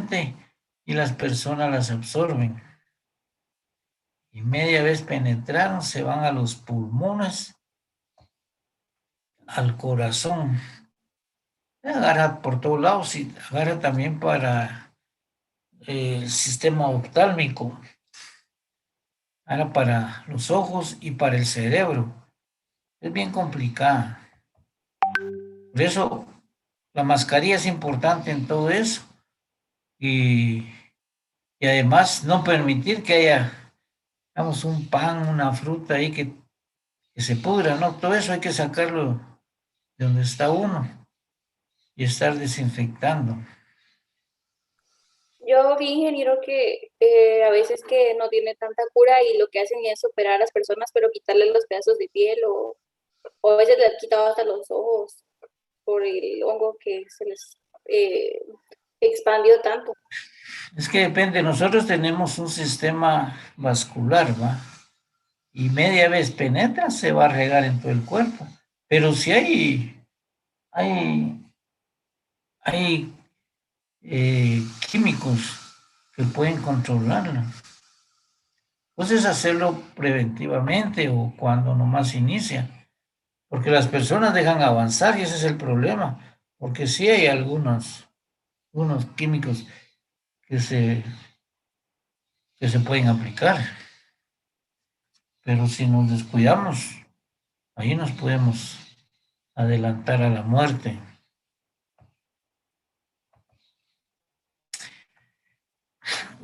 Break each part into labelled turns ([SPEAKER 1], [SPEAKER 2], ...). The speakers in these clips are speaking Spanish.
[SPEAKER 1] mente y las personas las absorben. Y media vez penetraron, se van a los pulmones, al corazón. Agarra por todos lados y agarra también para el sistema oftálmico, agarra para los ojos y para el cerebro. Es bien complicada. Por eso la mascarilla es importante en todo eso. Y además no permitir que haya, digamos, un pan, una fruta ahí que se pudra, ¿no? Todo eso hay que sacarlo de donde está uno y estar desinfectando.
[SPEAKER 2] Yo vi, ingeniero, que a veces que no tiene tanta cura y lo que hacen es operar a las personas, pero quitarles los pedazos de piel o a veces les han quitado hasta los ojos por el hongo que se les expandió tanto.
[SPEAKER 1] Es que depende, nosotros tenemos un sistema vascular, ¿va? Y media vez penetra, se va a regar en todo el cuerpo. Pero si hay, hay químicos que pueden controlarlo. Entonces hacerlo preventivamente o cuando nomás inicia. Porque las personas dejan avanzar y ese es el problema. Porque sí hay unos químicos que que se pueden aplicar. Pero si nos descuidamos, ahí nos podemos adelantar a la muerte.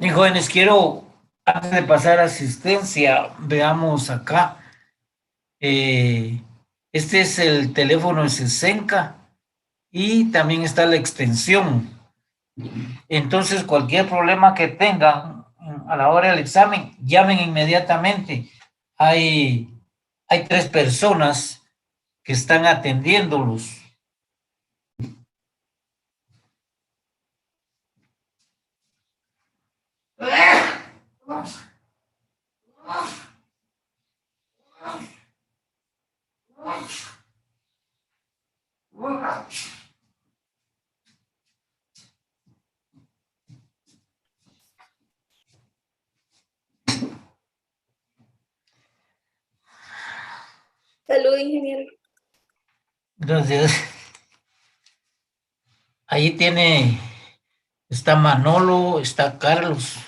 [SPEAKER 1] Y jóvenes, quiero, antes de pasar a asistencia, veamos acá. Este es el teléfono de Sesenca y también está la extensión. Entonces, cualquier problema que tengan a la hora del examen, llamen inmediatamente. Hay 3 personas que están atendiéndolos.
[SPEAKER 2] Salud, ingeniero.
[SPEAKER 1] Gracias. Ahí está Manolo, está Carlos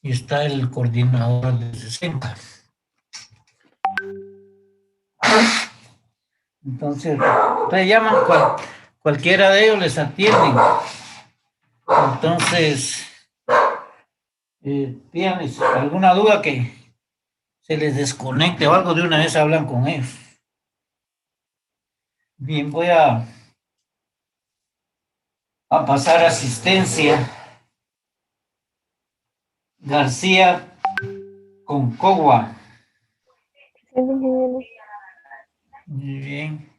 [SPEAKER 1] y está el coordinador de Sesenca. Entonces, te llaman, cualquiera de ellos les atienden. Entonces, ¿tienes alguna duda que se les desconecte o algo? De una vez hablan con ellos. Bien, voy a pasar asistencia. García Concagua. Muy bien.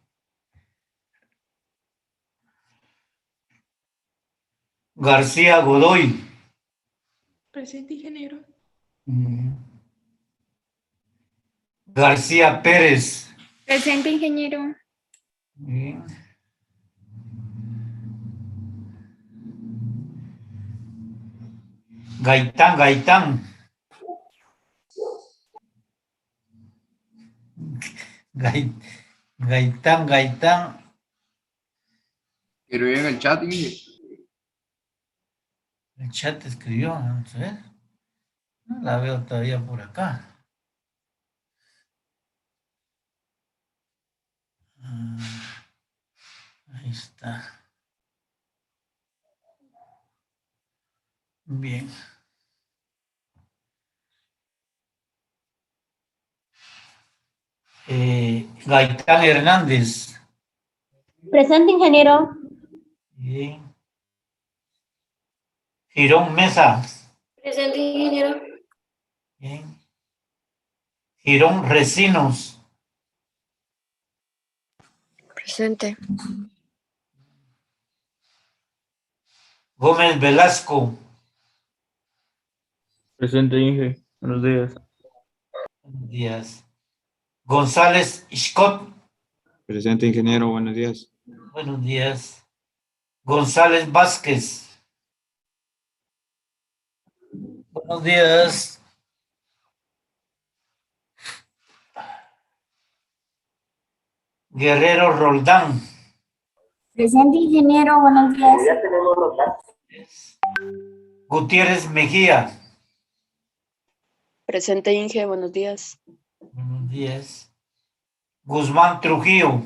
[SPEAKER 1] García Godoy.
[SPEAKER 3] Presente, ingeniero.
[SPEAKER 1] García Pérez.
[SPEAKER 4] Presente, ingeniero.
[SPEAKER 1] Bien. Gaitán. Gaitán.
[SPEAKER 5] Quiero ir en el chat, ingeniero.
[SPEAKER 1] El chat escribió, vamos a ver. No la veo todavía por acá. Ahí está. Bien. Gaitán Hernández.
[SPEAKER 6] Presente, ingeniero.
[SPEAKER 1] Bien. Girón Mesa.
[SPEAKER 2] Presente, ingeniero.
[SPEAKER 1] Bien. Girón Recinos.
[SPEAKER 4] Presente.
[SPEAKER 1] Gómez Velasco.
[SPEAKER 7] Presente, Inge. Buenos días.
[SPEAKER 1] Buenos días. González Scott.
[SPEAKER 8] Presente, ingeniero. Buenos días.
[SPEAKER 1] Buenos días. González Vázquez. Buenos días. Guerrero Roldán.
[SPEAKER 6] Presente, ingeniero. Buenos días.
[SPEAKER 1] Gutiérrez Mejía.
[SPEAKER 5] Presente, Inge, buenos días.
[SPEAKER 1] Buenos días. Guzmán Trujillo.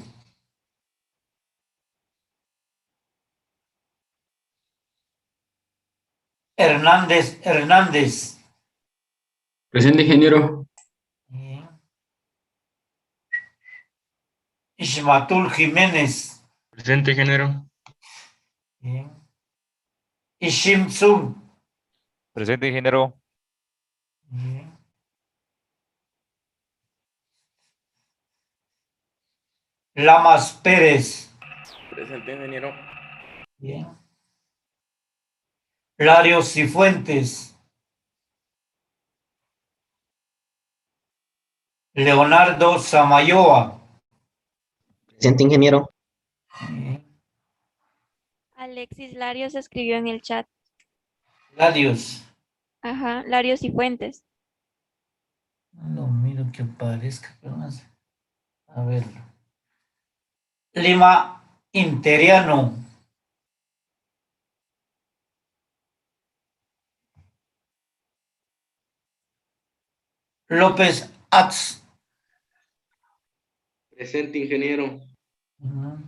[SPEAKER 1] Hernández.
[SPEAKER 8] Presente, ingeniero.
[SPEAKER 1] Bien. Ismatul Jiménez.
[SPEAKER 7] Presente, ingeniero.
[SPEAKER 1] Bien. Ishim Sung.
[SPEAKER 9] Presente, ingeniero.
[SPEAKER 1] Bien. Lamas Pérez.
[SPEAKER 7] Presente, ingeniero.
[SPEAKER 1] Bien. Larios Cifuentes. Leonardo Samayoa.
[SPEAKER 10] Presente, ingeniero.
[SPEAKER 1] Bien.
[SPEAKER 4] Alexis Larios escribió en el chat.
[SPEAKER 1] Larios.
[SPEAKER 4] Ajá, Larios y Fuentes.
[SPEAKER 1] No miro que aparezca, pero no sé. A ver. Lima Interiano. López Atz.
[SPEAKER 8] Presente, ingeniero.
[SPEAKER 1] Ujú.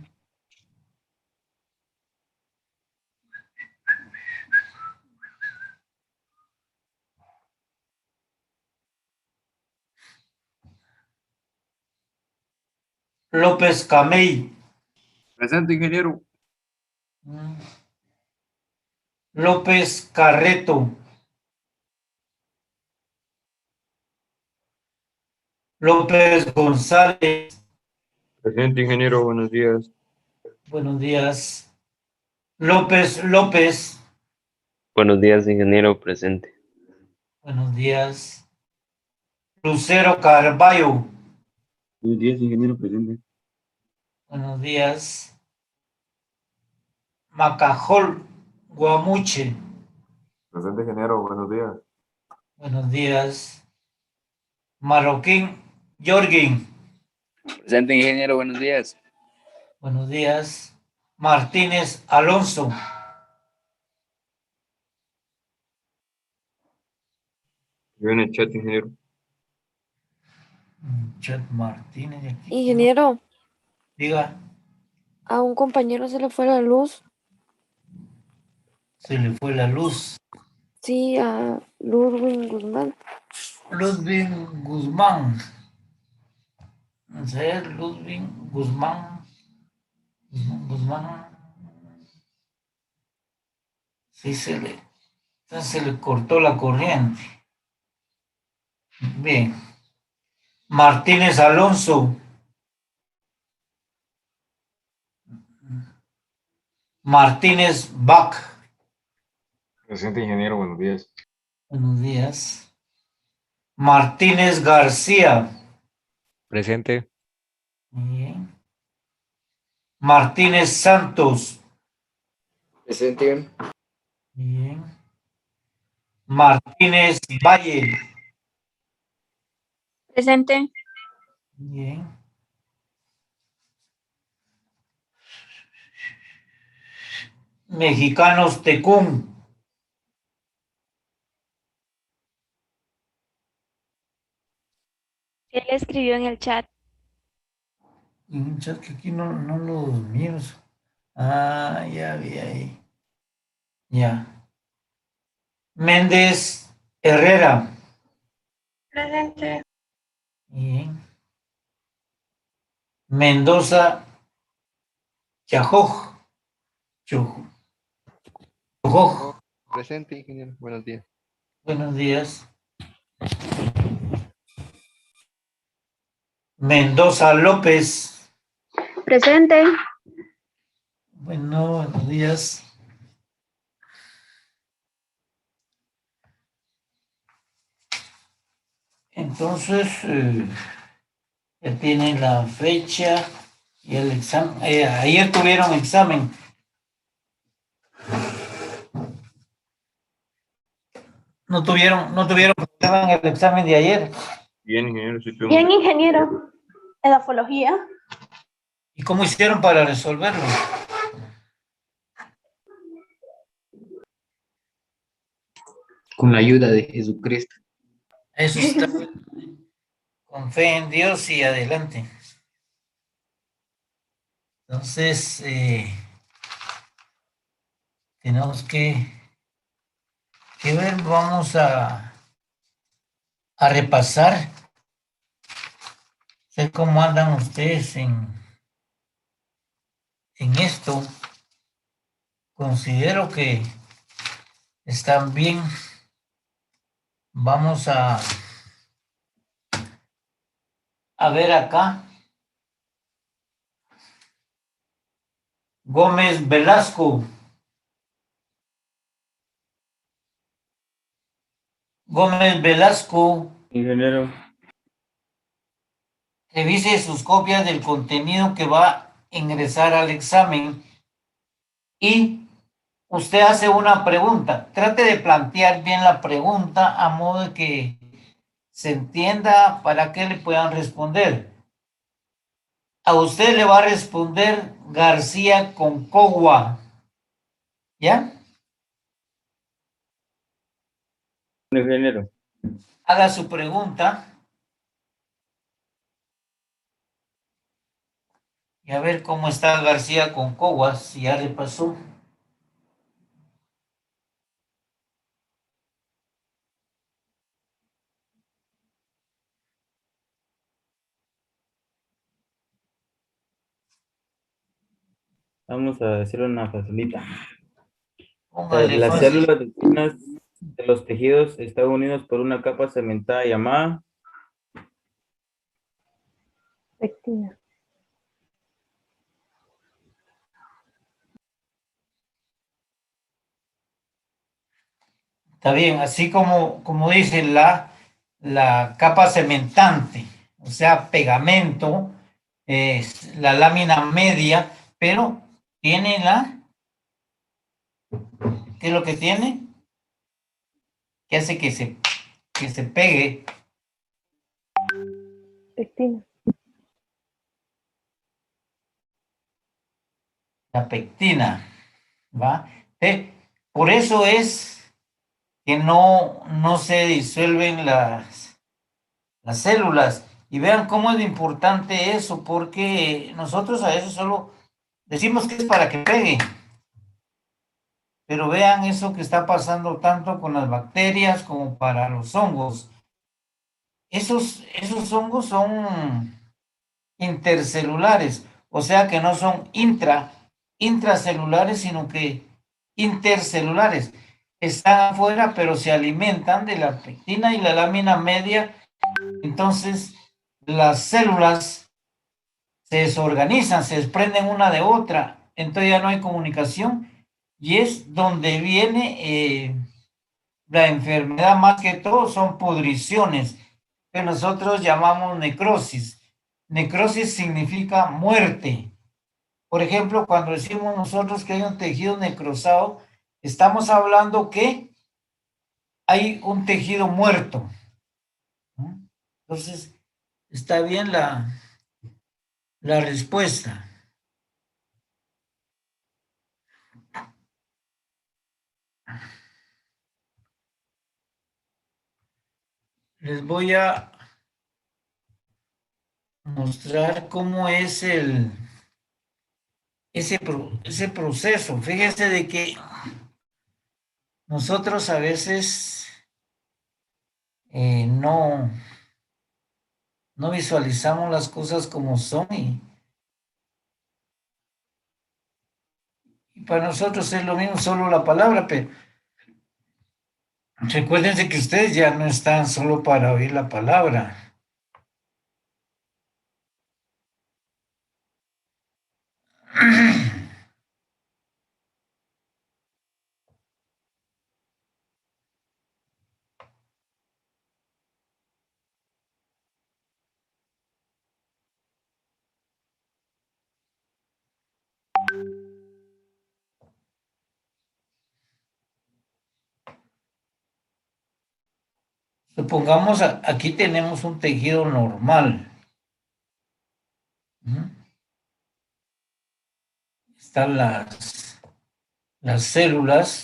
[SPEAKER 1] López Camey.
[SPEAKER 8] Presente, ingeniero.
[SPEAKER 1] Ujú. López Carreto. López González.
[SPEAKER 8] Presente, ingeniero. Buenos días.
[SPEAKER 1] Buenos días. López López.
[SPEAKER 11] Buenos días, ingeniero, presente.
[SPEAKER 1] Buenos días. Lucero Carballo.
[SPEAKER 8] Buenos días, ingeniero. Presente.
[SPEAKER 1] Buenos días. Macajol Guamuche.
[SPEAKER 8] Presente, ingeniero. Buenos días.
[SPEAKER 1] Buenos días. Marroquín Jorgin.
[SPEAKER 12] Presente, ingeniero, buenos días.
[SPEAKER 1] Buenos días. Martínez Alonso.
[SPEAKER 8] Yo en el chat, ingeniero.
[SPEAKER 1] Chat Martínez. ¿y aquí?
[SPEAKER 3] Ingeniero,
[SPEAKER 1] Diga,
[SPEAKER 3] a un compañero se le fue la luz.
[SPEAKER 1] se le fue la luz.
[SPEAKER 3] Sí, a Ludwig Guzmán.
[SPEAKER 1] Ludwig Guzmán. Vamos a ver, Ludwig Guzmán. Guzmán. Sí, se le cortó la corriente. Bien. Martínez Alonso. Martínez Bach.
[SPEAKER 8] Presente, ingeniero. Buenos días.
[SPEAKER 1] Buenos días. Martínez García.
[SPEAKER 9] Presente.
[SPEAKER 1] Bien. Martínez Santos.
[SPEAKER 12] Presente.
[SPEAKER 1] Bien. Martínez Valle.
[SPEAKER 4] Presente.
[SPEAKER 1] Bien. Mexicanos Tecún.
[SPEAKER 4] Él escribió en el chat.
[SPEAKER 1] En un chat que aquí no los miro. Ah, ya vi ahí. Ya. Méndez Herrera.
[SPEAKER 3] Presente.
[SPEAKER 1] Bien. Mendoza Chajoj. Chojoj.
[SPEAKER 12] Presente, ingeniero, buenos días.
[SPEAKER 1] Buenos días. Mendoza López.
[SPEAKER 4] Presente.
[SPEAKER 1] Bueno, buenos días. Entonces, ya tienen la fecha y el examen. Ayer tuvieron examen. no tuvieron problema en el examen de ayer.
[SPEAKER 8] Bien, ingeniero, sí tuvimos.
[SPEAKER 6] Bien, ingeniero. Edafología.
[SPEAKER 1] ¿Y cómo hicieron para resolverlo?
[SPEAKER 12] Con la ayuda de Jesucristo.
[SPEAKER 1] Eso está con fe en Dios y adelante. Entonces, tenemos que ver, vamos a repasar. Sé cómo andan ustedes en esto. Considero que están bien. Vamos a ver acá. Gómez Velasco. Gómez Velasco.
[SPEAKER 7] Ingeniero.
[SPEAKER 1] Revise sus copias del contenido que va a ingresar al examen y usted hace una pregunta. Trate de plantear bien la pregunta a modo de que se entienda para que le puedan responder. A usted le va a responder García Concagua. ¿Ya?
[SPEAKER 7] Ingeniero.
[SPEAKER 1] Haga su pregunta. Y a ver cómo está García Concagua, si ya le pasó.
[SPEAKER 7] Vamos a decirle una facilita.
[SPEAKER 1] Póngale
[SPEAKER 7] Las
[SPEAKER 1] fácil.
[SPEAKER 7] células de los tejidos están unidas por una capa cementada llamada
[SPEAKER 3] Pectina.
[SPEAKER 1] Está bien, así como dice la capa cementante, o sea, pegamento, es la lámina media, pero tiene ¿qué es lo que tiene? Que hace que se pegue.
[SPEAKER 3] Pectina.
[SPEAKER 1] La pectina, ¿va? Por eso es que no se disuelven las células. Y vean cómo es importante eso, porque nosotros a veces solo decimos que es para que pegue. Pero vean eso que está pasando tanto con las bacterias como para los hongos. Esos hongos son intercelulares, o sea que no son intracelulares, sino que intercelulares. Están afuera, pero se alimentan de la pectina y la lámina media. Entonces, las células se desorganizan, se desprenden una de otra. Entonces ya no hay comunicación y es donde viene la enfermedad, más que todo son pudriciones que nosotros llamamos necrosis. Necrosis significa muerte. Por ejemplo, cuando decimos nosotros que hay un tejido necrosado, estamos hablando que hay un tejido muerto. Entonces, está bien la respuesta. Les voy a mostrar cómo es ese proceso. Fíjense de que nosotros a veces no visualizamos las cosas como son y para nosotros es lo mismo, solo la palabra, pero recuérdense que ustedes ya no están solo para oír la palabra. Supongamos aquí tenemos un tejido normal. Están las células.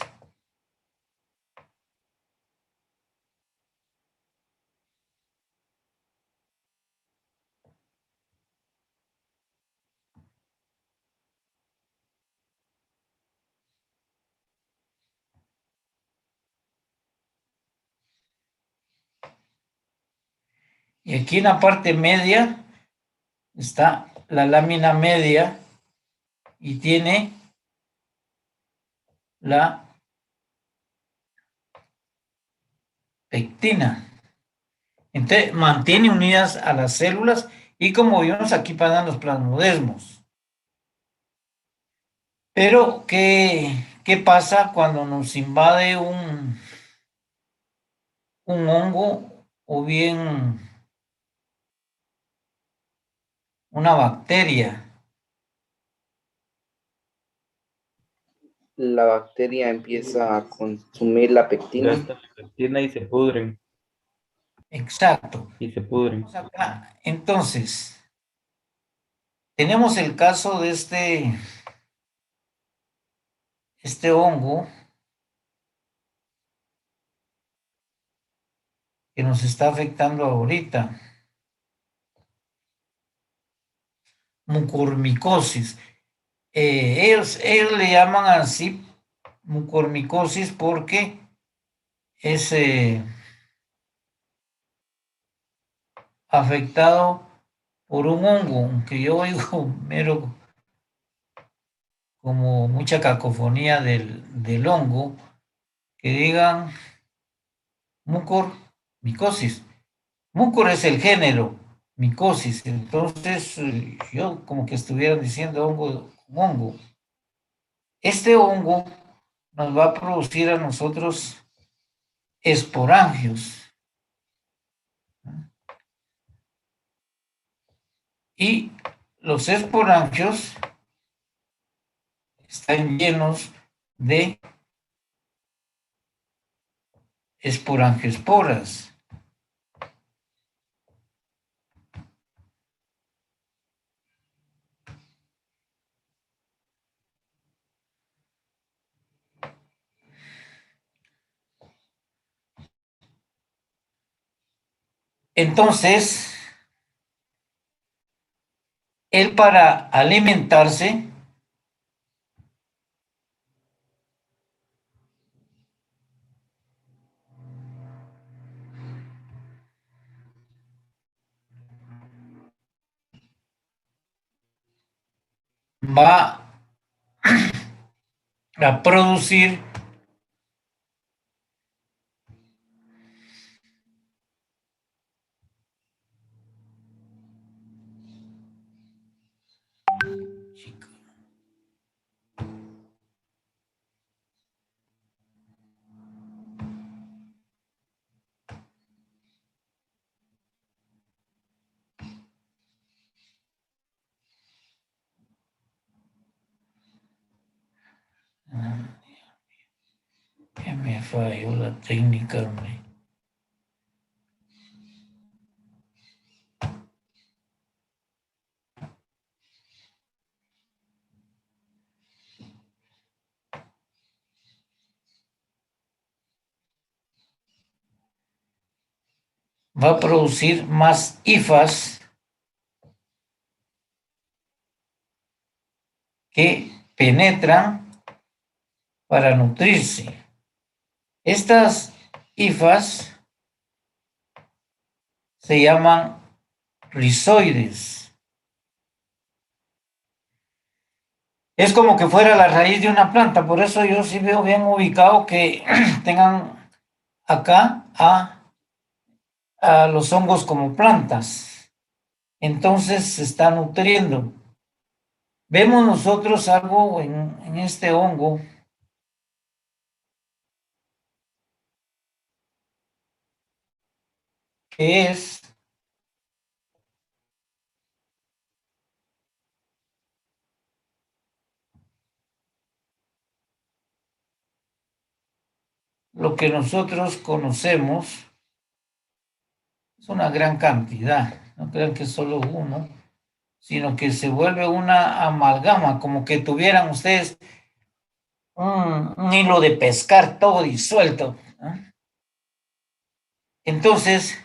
[SPEAKER 1] Y aquí en la parte media está la lámina media y tiene la pectina. Entonces mantiene unidas a las células y como vimos aquí pasan los plasmodesmos. Pero, ¿qué pasa cuando nos invade un hongo o bien una bacteria?
[SPEAKER 12] La bacteria empieza a consumir la pectina.
[SPEAKER 7] Gasta la pectina y se pudren.
[SPEAKER 1] Exacto.
[SPEAKER 7] Y se pudren.
[SPEAKER 1] Vamos acá. Entonces, tenemos el caso de este hongo que nos está afectando ahorita. Mucormicosis. Ellos le llaman así mucormicosis porque es afectado por un hongo, aunque yo oigo mero como mucha cacofonía del hongo, que digan mucormicosis. Mucor es el género, micosis, entonces yo como que estuviera diciendo hongo. Este hongo nos va a producir a nosotros esporangios. Y los esporangios están llenos de esporangioesporas. Entonces, él para alimentarse va a producir que me falló la técnica, hombre. Va a producir más hifas que penetran para nutrirse. Estas hifas se llaman rizoides. Es como que fuera la raíz de una planta, por eso yo sí veo bien ubicado que tengan acá a los hongos como plantas. Entonces se está nutriendo. Vemos nosotros algo en este hongo que es lo que nosotros conocemos Es una gran cantidad. No crean que es solo uno, sino que se vuelve una amalgama, como que tuvieran ustedes un hilo de pescar todo disuelto, ¿no? Entonces,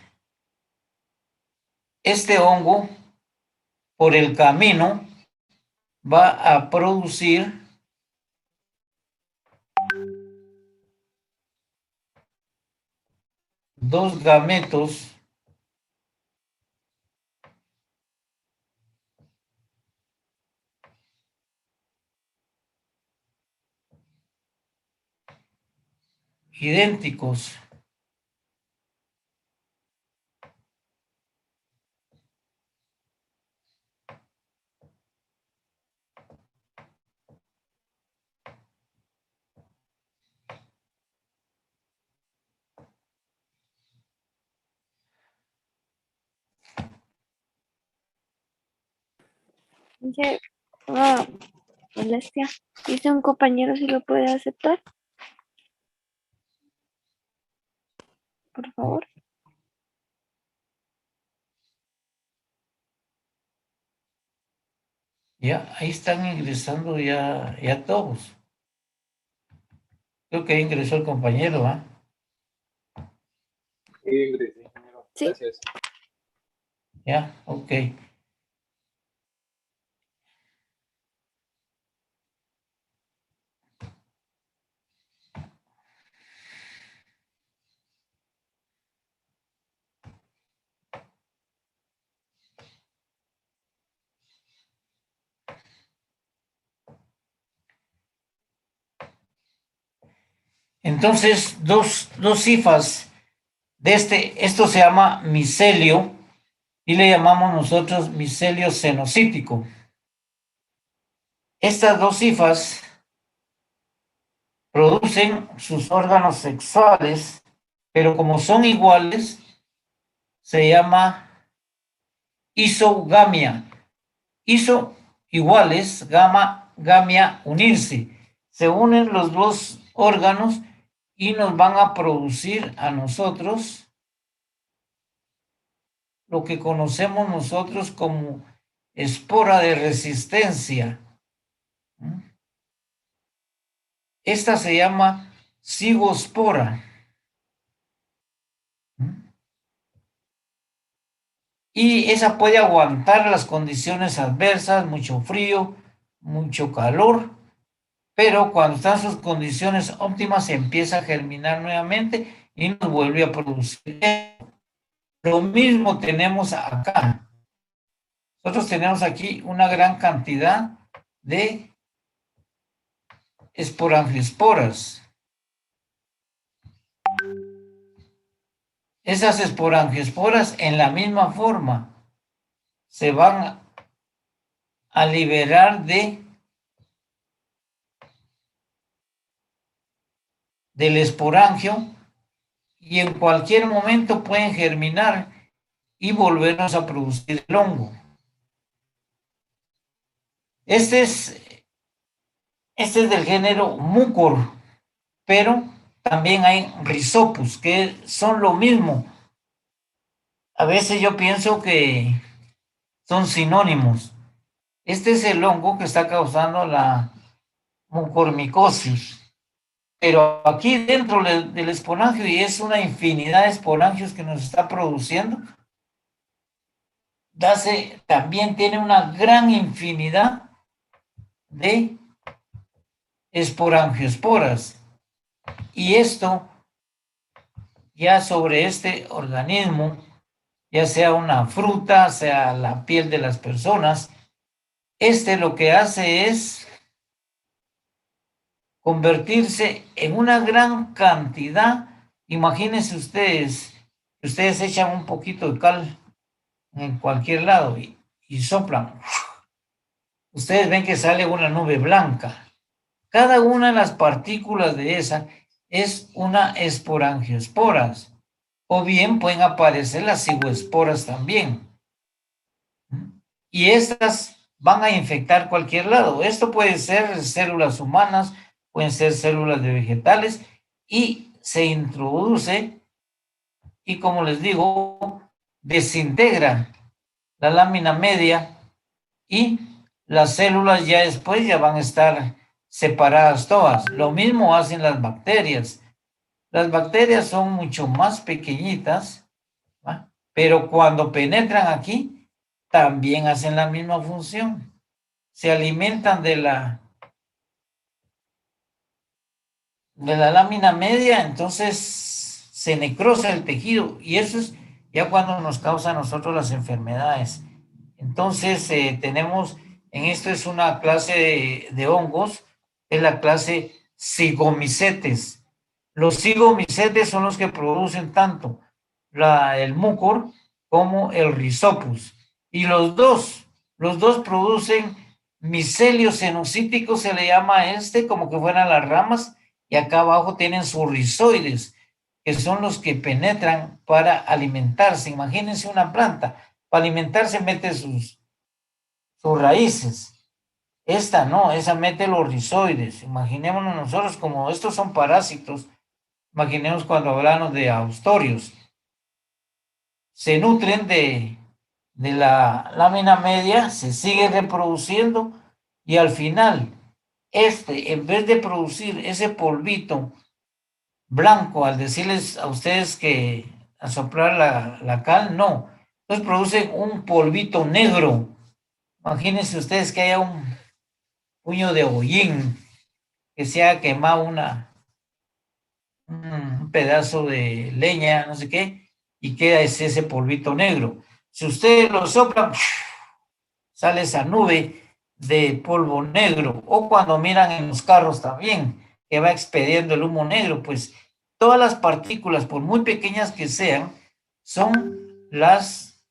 [SPEAKER 1] este hongo, por el camino, va a producir dos gametos idénticos.
[SPEAKER 4] Dice, molestia. Dice un compañero si lo puede aceptar, por favor.
[SPEAKER 1] Ya, ahí están ingresando ya todos. Creo que ingresó el compañero, ¿ah?
[SPEAKER 8] Sí, ingresé, ingeniero.
[SPEAKER 4] Sí.
[SPEAKER 8] Gracias.
[SPEAKER 1] Ya, ok. Entonces, dos cifras de esto se llama micelio y le llamamos nosotros micelio cenocítico. Estas dos cifras producen sus órganos sexuales, pero como son iguales, se llama isogamia. Iso iguales, gamia unirse. Se unen los dos órganos y nos van a producir a nosotros lo que conocemos nosotros como espora de resistencia. Esta se llama cigospora. Y esa puede aguantar las condiciones adversas, mucho frío, mucho calor, pero cuando están sus condiciones óptimas empieza a germinar nuevamente y nos vuelve a producir. Lo mismo tenemos acá. Nosotros tenemos aquí una gran cantidad de esporangiosporas. Esas esporangiosporas en la misma forma se van a liberar del esporangio y en cualquier momento pueden germinar y volvernos a producir el hongo. Este es del género Mucor, pero también hay Rhizopus, que son lo mismo. A veces yo pienso que son sinónimos. Este es el hongo que está causando la mucormicosis. Pero aquí dentro del esporangio, y es una infinidad de esporangios que nos está produciendo, también tiene una gran infinidad de esporangiosporas. Y esto, ya sobre este organismo, ya sea una fruta, sea la piel de las personas, lo que hace es convertirse en una gran cantidad. Imagínense ustedes echan un poquito de cal en cualquier lado y soplan. Ustedes ven que sale una nube blanca. Cada una de las partículas de esa es una esporangiosporas. O bien pueden aparecer las cigoesporas también. Y estas van a infectar cualquier lado. Esto puede ser células humanas, pueden ser células de vegetales y se introduce y como les digo, desintegra la lámina media y las células ya después ya van a estar separadas todas. Lo mismo hacen las bacterias. Las bacterias son mucho más pequeñitas, ¿va? Pero cuando penetran aquí, también hacen la misma función. Se alimentan de la lámina media, entonces se necrosa el tejido y eso es ya cuando nos causa a nosotros las enfermedades. Entonces tenemos, en esto es una clase de hongos, es la clase Zygomycetes. Los Zygomycetes son los que producen tanto el mucor como el Rhizopus. Y los dos producen micelio cenocítico, se le llama a como que fueran las ramas, y acá abajo tienen sus rizoides, que son los que penetran para alimentarse. Imagínense una planta, para alimentarse mete sus raíces. Esta no, esa mete los rizoides. Imaginémonos nosotros como estos son parásitos. Imaginemos cuando hablamos de austorios. Se nutren de la lámina media, se sigue reproduciendo y al final, en vez de producir ese polvito blanco, al decirles a ustedes que a soplar la cal, no. Entonces producen un polvito negro. Imagínense ustedes que haya un puño de hollín, que se haya quemado un pedazo de leña, no sé qué, y queda ese polvito negro. Si ustedes lo soplan, sale esa nube de polvo negro. O cuando miran en los carros también, que va expediendo el humo negro, pues todas las partículas, por muy pequeñas que sean, son las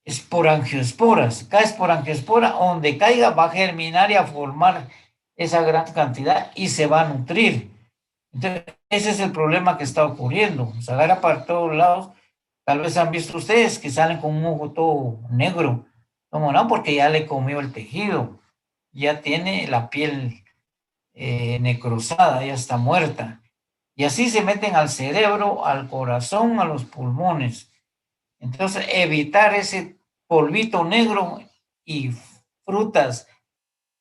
[SPEAKER 1] esporangiosporas. Cada esporangiospora, donde caiga, va a germinar y a formar esa gran cantidad y se va a nutrir. Entonces, ese es el problema que está ocurriendo. Se agarra para todos lados. Tal vez han visto ustedes que salen con un ojo todo negro. ¿Cómo no? Porque ya le comió el tejido. Ya tiene la piel necrosada, ya está muerta. Y así se meten al cerebro, al corazón, a los pulmones. Entonces, evitar ese polvito negro y frutas,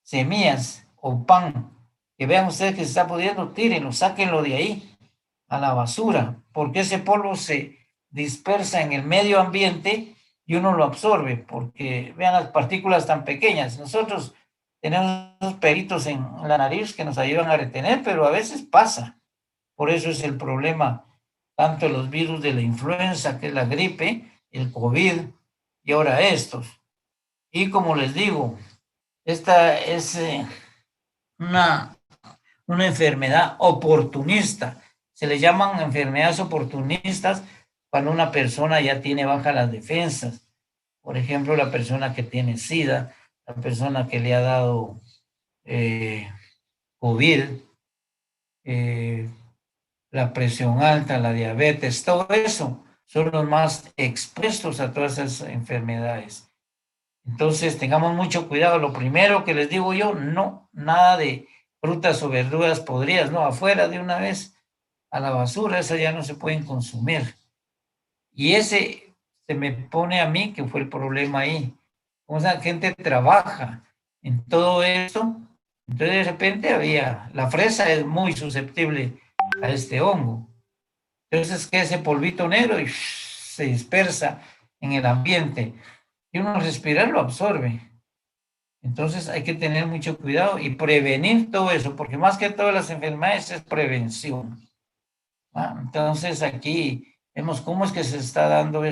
[SPEAKER 1] semillas o pan que vean ustedes que se está pudiendo, tírenlo, sáquenlo de ahí a la basura, porque ese polvo se dispersa en el medio ambiente y uno lo absorbe, porque vean las partículas tan pequeñas. Nosotros tenemos unos pelitos en la nariz que nos ayudan a retener, pero a veces pasa. Por eso es el problema, tanto de los virus de la influenza, que es la gripe, el COVID, y ahora estos. Y como les digo, esta es una enfermedad oportunista. Se le llaman enfermedades oportunistas cuando una persona ya tiene bajas las defensas. Por ejemplo, la persona que tiene SIDA, la persona que le ha dado COVID, la presión alta, la diabetes, todo eso son los más expuestos a todas esas enfermedades. Entonces, tengamos mucho cuidado. Lo primero que les digo yo, no, nada de frutas o verduras podridas, no, afuera de una vez a la basura, esas ya no se pueden consumir. Y ese se me pone a mí que fue el problema ahí. Como esa gente trabaja en todo esto, entonces de repente la fresa es muy susceptible a este hongo. Entonces que ese polvito negro y se dispersa en el ambiente y uno al respirar lo absorbe. Entonces hay que tener mucho cuidado y prevenir todo eso, porque más que todas las enfermedades es prevención. Entonces aquí vemos cómo es que se está dando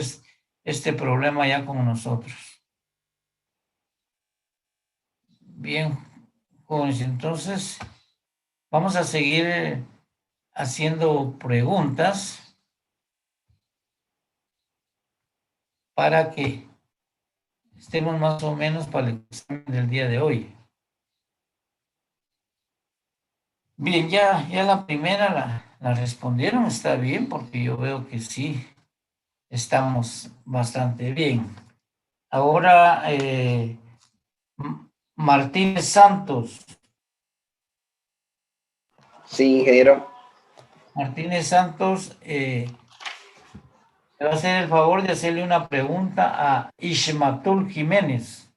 [SPEAKER 1] este problema ya con nosotros. Bien, jóvenes, entonces vamos a seguir haciendo preguntas para que estemos más o menos para el examen del día de hoy. Bien, ya la primera la respondieron, está bien, porque yo veo que sí, estamos bastante bien. Ahora, Martínez Santos.
[SPEAKER 10] Sí, ingeniero.
[SPEAKER 1] Martínez Santos, Me va a hacer el favor de hacerle una pregunta a Ishmatul Jiménez.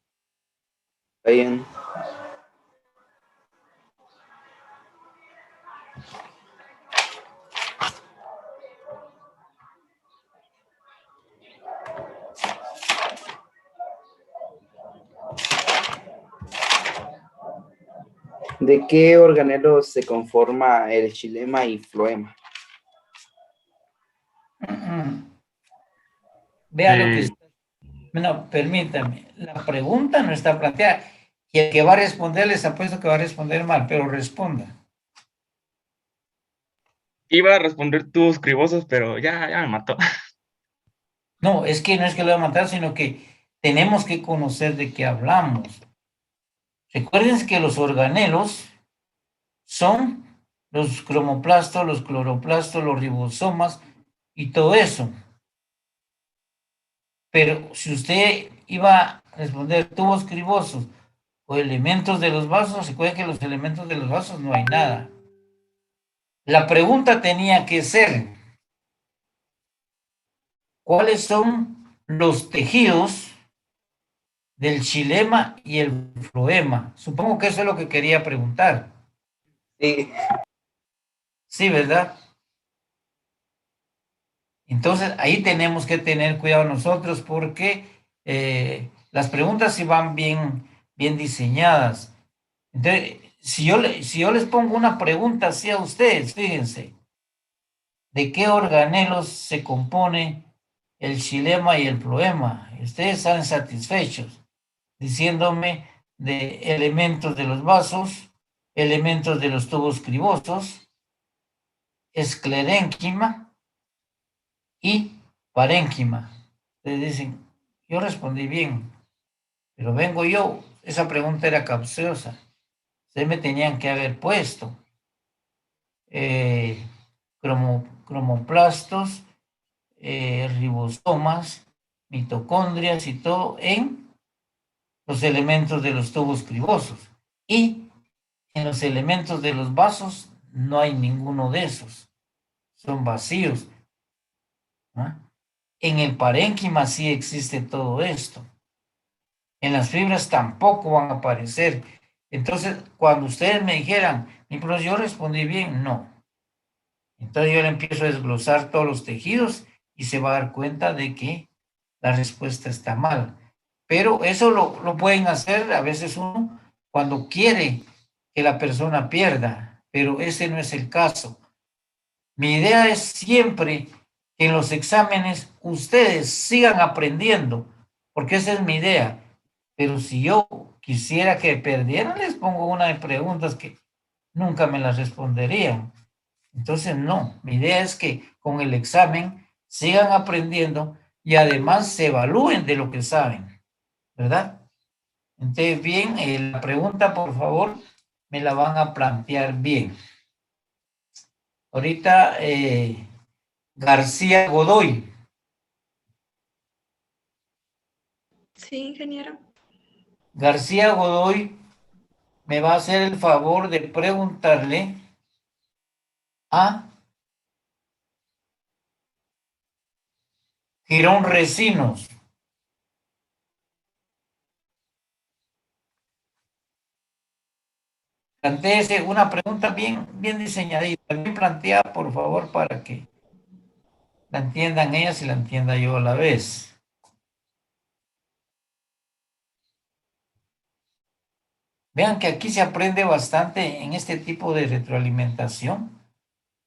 [SPEAKER 7] Está bien. ¿De qué organelos se conforma el xilema y floema?
[SPEAKER 1] Vea lo que está. No, permítame. La pregunta no está planteada. Y el que va a responder les apuesto que va a responder mal, pero responda.
[SPEAKER 8] Iba a responder tus cribosos, pero ya me mató.
[SPEAKER 1] No, es que no es que lo va a matar, sino que tenemos que conocer de qué hablamos. Recuerden que los organelos son los cromoplastos, los cloroplastos, los ribosomas y todo eso. Pero si usted iba a responder tubos cribosos o elementos de los vasos, recuerden que los elementos de los vasos no hay nada. La pregunta tenía que ser, ¿cuáles son los tejidos del xilema y el floema? Supongo que eso es lo que quería preguntar.
[SPEAKER 7] Sí.
[SPEAKER 1] Sí, ¿verdad? Entonces, ahí tenemos que tener cuidado nosotros porque las preguntas sí van bien diseñadas. Entonces, si yo les pongo una pregunta así a ustedes, fíjense, ¿de qué organelos se compone el xilema y el floema? Ustedes salen satisfechos diciéndome de elementos de los vasos, elementos de los tubos cribosos, esclerénquima y parénquima. Ustedes dicen, yo respondí bien, pero vengo yo, esa pregunta era capciosa. Ustedes me tenían que haber puesto cromoplastos, ribosomas, mitocondrias y todo en los elementos de los tubos cribosos. Y en los elementos de los vasos no hay ninguno de esos. Son vacíos. ¿Ah? En el parénquima sí existe todo esto. En las fibras tampoco van a aparecer. Entonces, cuando ustedes me dijeran, pero yo respondí bien, no. Entonces yo le empiezo a desglosar todos los tejidos y se va a dar cuenta de que la respuesta está mal. Pero eso lo pueden hacer a veces uno cuando quiere que la persona pierda, pero ese no es el caso. Mi idea es siempre que en los exámenes ustedes sigan aprendiendo, porque esa es mi idea. Pero si yo quisiera que perdieran, les pongo una de preguntas que nunca me las responderían. Entonces, no, mi idea es que con el examen sigan aprendiendo y además se evalúen de lo que saben, ¿verdad? Entonces, bien, la pregunta, por favor, me la van a plantear bien. Ahorita, García Godoy.
[SPEAKER 5] Sí, ingeniero.
[SPEAKER 1] García Godoy me va a hacer el favor de preguntarle a Girón Recinos. Plantéese una pregunta bien diseñadita, bien planteada, por favor, para que la entiendan ellas y la entienda yo a la vez. Vean que aquí se aprende bastante en este tipo de retroalimentación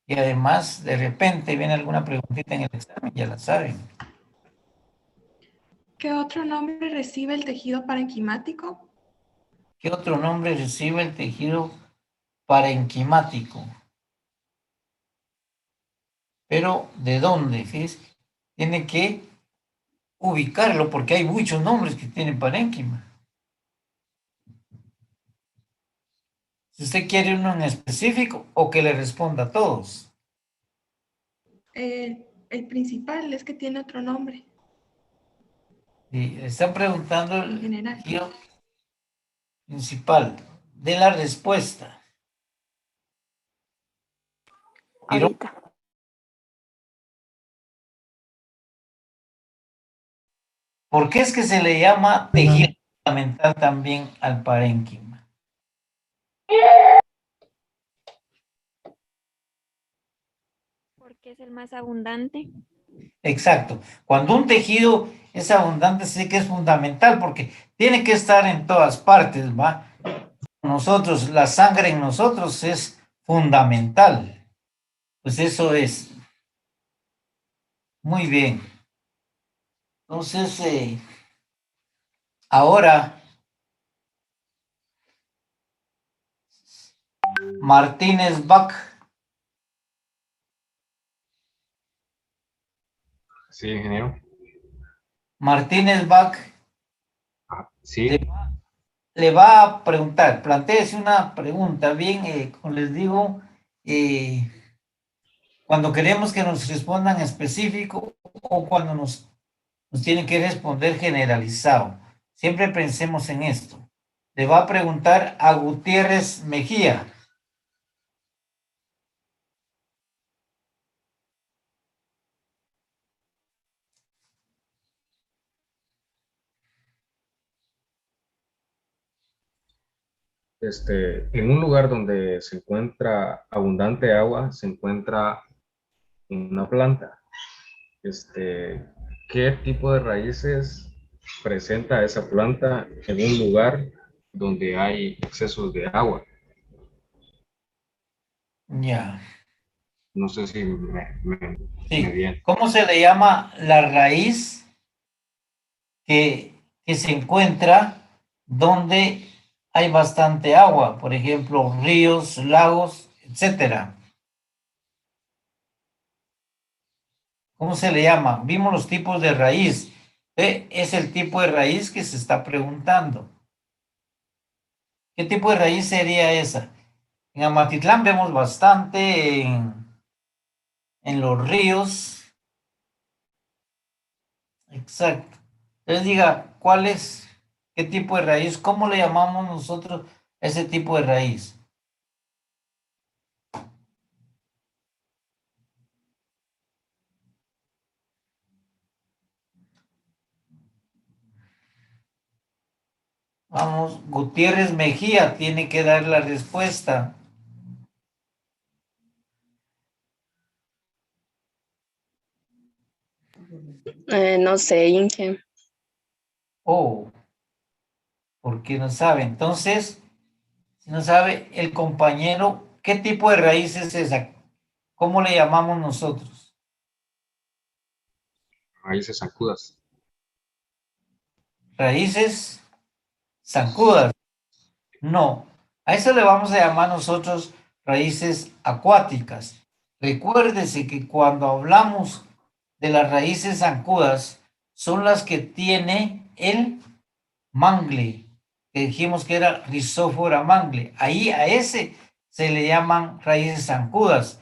[SPEAKER 1] y además de repente viene alguna preguntita en el examen, ya la saben.
[SPEAKER 5] ¿Qué otro nombre recibe el tejido parenquimático?
[SPEAKER 1] ¿Qué otro nombre recibe el tejido parenquimático? Pero ¿de dónde? Fíjense, tiene que ubicarlo porque hay muchos nombres que tienen parénquima. Si usted quiere uno en específico o que le responda a todos.
[SPEAKER 5] El principal es que tiene otro nombre.
[SPEAKER 1] Y están preguntando
[SPEAKER 5] En
[SPEAKER 1] el
[SPEAKER 5] general.
[SPEAKER 1] tejido principal de la respuesta.
[SPEAKER 3] Ahorita.
[SPEAKER 1] ¿Por qué es que se le llama tejido fundamental también al parénquima?
[SPEAKER 4] Porque es el más abundante.
[SPEAKER 1] Exacto. Cuando un tejido es abundante, sí que es fundamental porque tiene que estar en todas partes, ¿va? Nosotros, la sangre en nosotros es fundamental. Pues eso es. Muy bien. Entonces, ahora, Martínez Bach.
[SPEAKER 13] Sí, ingeniero.
[SPEAKER 1] Martínez Bach
[SPEAKER 13] Sí.
[SPEAKER 1] le va a preguntar, plantéese una pregunta, bien, como les digo, cuando queremos que nos respondan específico o cuando nos tienen que responder generalizado. Siempre pensemos en esto. Le va a preguntar a Gutiérrez Mejía.
[SPEAKER 13] En un lugar donde se encuentra abundante agua, se encuentra una planta. ¿Qué tipo de raíces presenta esa planta en un lugar donde hay excesos de agua?
[SPEAKER 1] Ya.
[SPEAKER 13] No sé si me
[SPEAKER 1] Sí.
[SPEAKER 13] bien.
[SPEAKER 1] ¿Cómo se le llama la raíz que se encuentra donde hay bastante agua? Por ejemplo, ríos, lagos, etcétera. ¿Cómo se le llama? Vimos los tipos de raíz. Es el tipo de raíz que se está preguntando. ¿Qué tipo de raíz sería esa? En Amatitlán vemos bastante en los ríos. Exacto. Entonces diga, ¿cuál es? ¿Qué tipo de raíz? ¿Cómo le llamamos nosotros a ese tipo de raíz? Vamos, Gutiérrez Mejía tiene que dar la respuesta.
[SPEAKER 14] No sé, Inge.
[SPEAKER 1] Oh, porque no sabe. Entonces, si no sabe el compañero, ¿qué tipo de raíz es esa? ¿Cómo le llamamos nosotros?
[SPEAKER 13] Raíces zancudas.
[SPEAKER 1] Raíces zancudas. No, a eso le vamos a llamar nosotros raíces acuáticas. Recuérdese que cuando hablamos de las raíces zancudas, son las que tiene el mangle, que dijimos que era Rhizophyra mangle. Ahí a ese se le llaman raíces zancudas,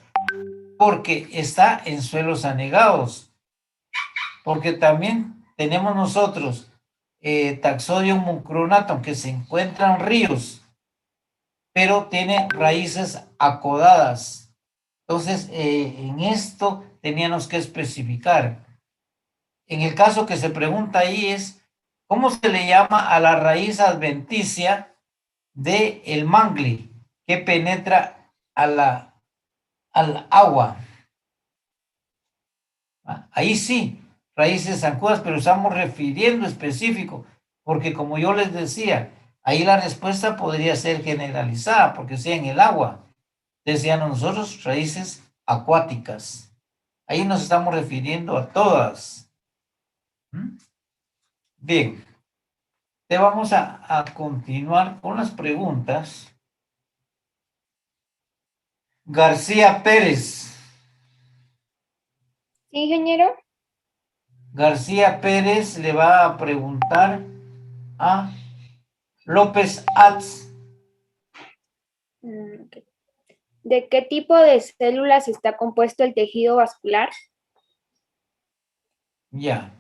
[SPEAKER 1] porque está en suelos anegados. Porque también tenemos nosotros Taxodium mucronatum, que se encuentra en ríos, pero tiene raíces acodadas. Entonces, en esto teníamos que especificar. En el caso que se pregunta ahí es, ¿cómo se le llama a la raíz adventicia del mangle que penetra al agua? Ahí sí, raíces zancudas, pero estamos refiriendo específico, porque como yo les decía, ahí la respuesta podría ser generalizada, porque sea en el agua. Decían nosotros raíces acuáticas. Ahí nos estamos refiriendo a todas. Bien, te vamos a continuar con las preguntas. García Pérez.
[SPEAKER 2] Sí, ingeniero.
[SPEAKER 1] García Pérez le va a preguntar a López Atz.
[SPEAKER 2] Ok. ¿De qué tipo de células está compuesto el tejido vascular?
[SPEAKER 1] Ya.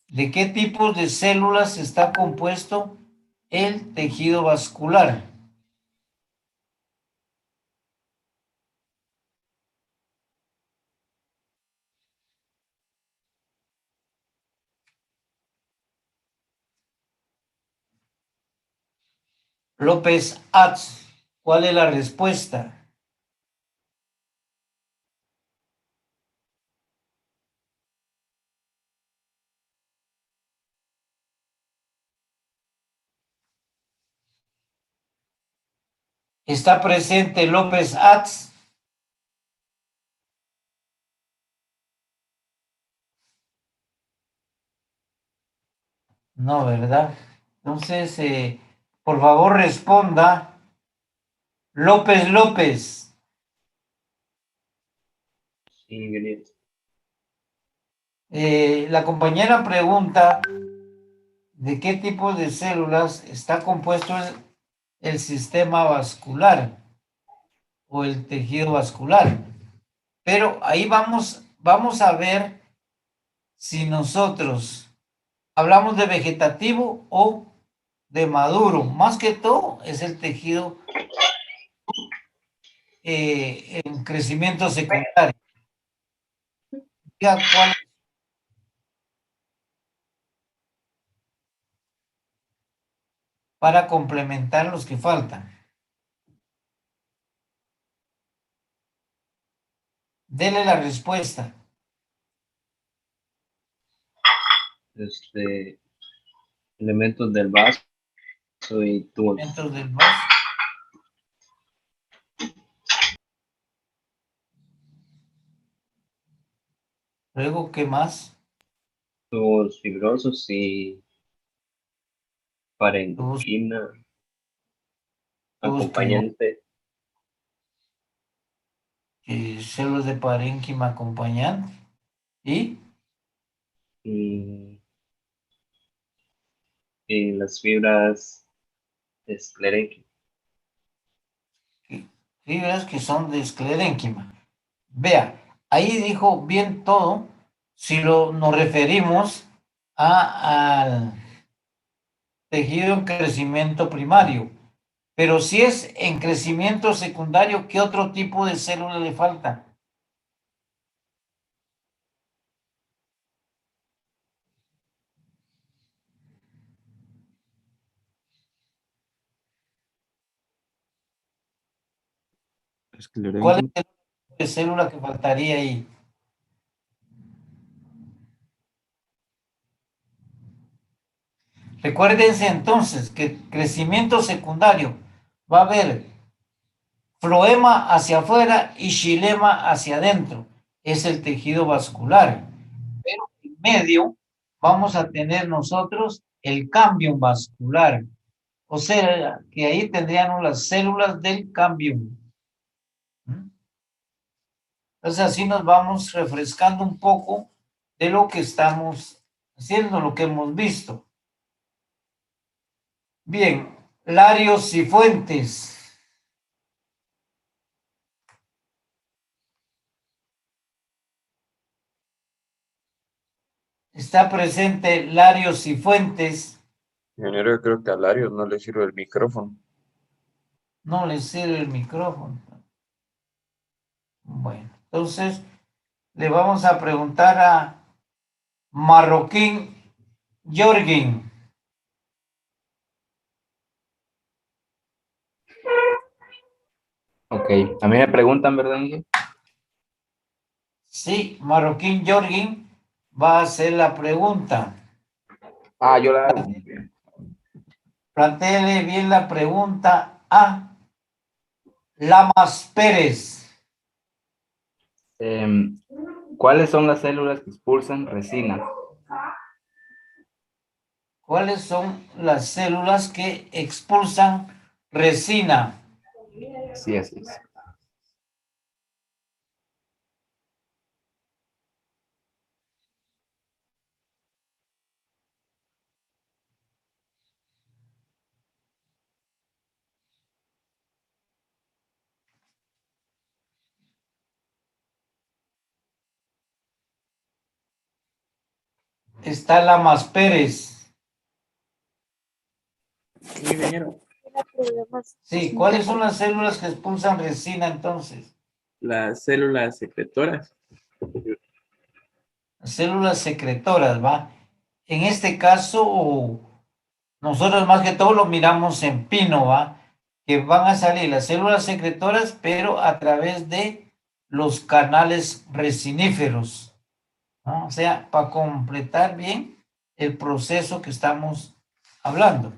[SPEAKER 1] ¿De qué tipos de células está compuesto el tejido vascular? López Atz. ¿Cuál es la respuesta? ¿Está presente López Atz? No, ¿verdad? Entonces, por favor responda. López López.
[SPEAKER 11] Sí, ingeniero.
[SPEAKER 1] La compañera pregunta de qué tipo de células está compuesto el sistema vascular o el tejido vascular. Pero ahí vamos a ver si nosotros hablamos de vegetativo o de maduro. Más que todo es el tejido en crecimiento secundario. Diga cuál para complementar los que faltan. Dele la respuesta.
[SPEAKER 11] Elementos del vaso y tubos.
[SPEAKER 1] Elementos del vaso. Luego, ¿qué más?
[SPEAKER 11] Tubos fibrosos y parenquima acompañante.
[SPEAKER 1] Células de parénquima acompañante. ¿Y?
[SPEAKER 11] Y las fibras esclerénquimas.
[SPEAKER 1] Fibras que son de esclerénquima. Vea, ahí dijo bien todo si nos referimos al tejido en crecimiento primario. Pero si es en crecimiento secundario, ¿qué otro tipo de célula le falta? ¿Cuál es el tipo de célula que faltaría ahí? Recuérdense entonces que crecimiento secundario va a haber floema hacia afuera y xilema hacia adentro. Es el tejido vascular. Pero en medio vamos a tener nosotros el cambium vascular. O sea, que ahí tendríamos las células del cambium. Entonces así nos vamos refrescando un poco de lo que estamos haciendo, lo que hemos visto. Bien, Larios y Fuentes. Está presente Larios y Fuentes.
[SPEAKER 9] Ingeniero, yo creo que a Larios no le sirve el micrófono.
[SPEAKER 1] No le sirve el micrófono. Bueno, entonces le vamos a preguntar a Marroquín Jorgin.
[SPEAKER 7] Ok, a mí me preguntan, ¿verdad, Inge?
[SPEAKER 1] Sí, Marroquín Jorgin va a hacer la pregunta.
[SPEAKER 7] Yo la hago.
[SPEAKER 1] Plantéele bien la pregunta a Lamas Pérez.
[SPEAKER 7] ¿Cuáles son las células que expulsan resina?
[SPEAKER 1] ¿Cuáles son las células que expulsan resina?
[SPEAKER 7] Sí, así es.
[SPEAKER 1] Está Lamas Pérez.
[SPEAKER 12] Sí, ingeniero.
[SPEAKER 1] Sí, ¿cuáles son las células que expulsan resina entonces?
[SPEAKER 12] Las células secretoras.
[SPEAKER 1] Células secretoras, ¿va? En este caso, nosotros más que todo lo miramos en pino, ¿va? Que van a salir las células secretoras, pero a través de los canales resiníferos, ¿no? O sea, para completar bien el proceso que estamos hablando.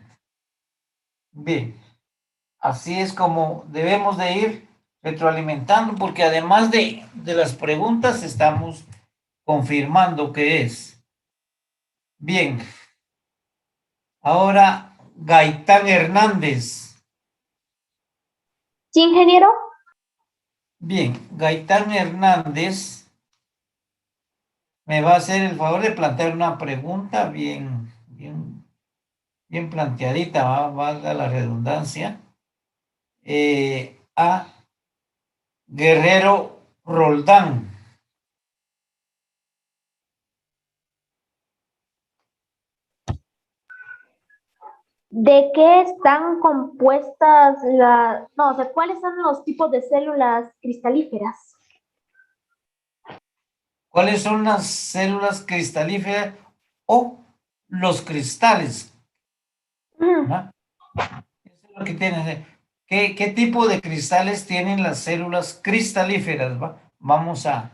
[SPEAKER 1] Bien, así es como debemos de ir retroalimentando, porque además de las preguntas estamos confirmando que es. Bien, ahora Gaitán Hernández.
[SPEAKER 6] ¿Sí, ingeniero?
[SPEAKER 1] Bien, Gaitán Hernández me va a hacer el favor de plantear una pregunta bien planteadita, valga la redundancia, a Guerrero Roldán.
[SPEAKER 6] ¿De qué están compuestas las... No, o sea, ¿cuáles son los tipos de células cristalíferas?
[SPEAKER 1] ¿Cuáles son las células cristalíferas o los cristales? ¿No? Eso es lo que tienen. ¿Qué tipo de cristales tienen las células cristalíferas? Vamos a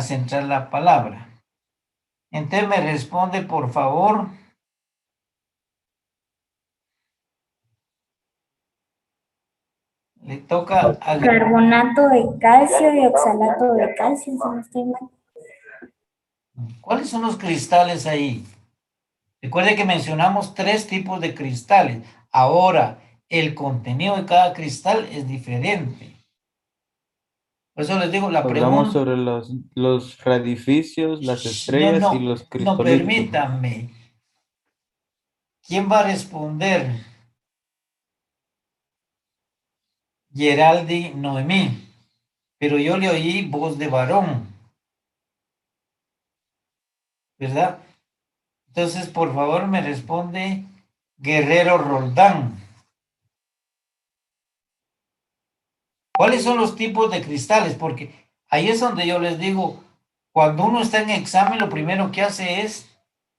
[SPEAKER 1] centrar la palabra. Entonces me responde, por favor. Le toca a...
[SPEAKER 15] Carbonato de calcio y oxalato de calcio, si no estoy mal.
[SPEAKER 1] ¿Cuáles son los cristales ahí? Recuerde que mencionamos 3 tipos de cristales. Ahora, el contenido de cada cristal es diferente. Por eso les digo, la
[SPEAKER 7] Hablamos
[SPEAKER 1] pregunta...
[SPEAKER 7] sobre los radificios, las estrellas y los
[SPEAKER 1] No,
[SPEAKER 7] cristalitos.
[SPEAKER 1] permítanme. ¿Quién va a responder? Geraldi Noemí. Pero yo le oí voz de varón. ¿Verdad? Entonces, por favor, me responde Guerrero Roldán. ¿Cuáles son los tipos de cristales? Porque ahí es donde yo les digo, cuando uno está en examen, lo primero que hace es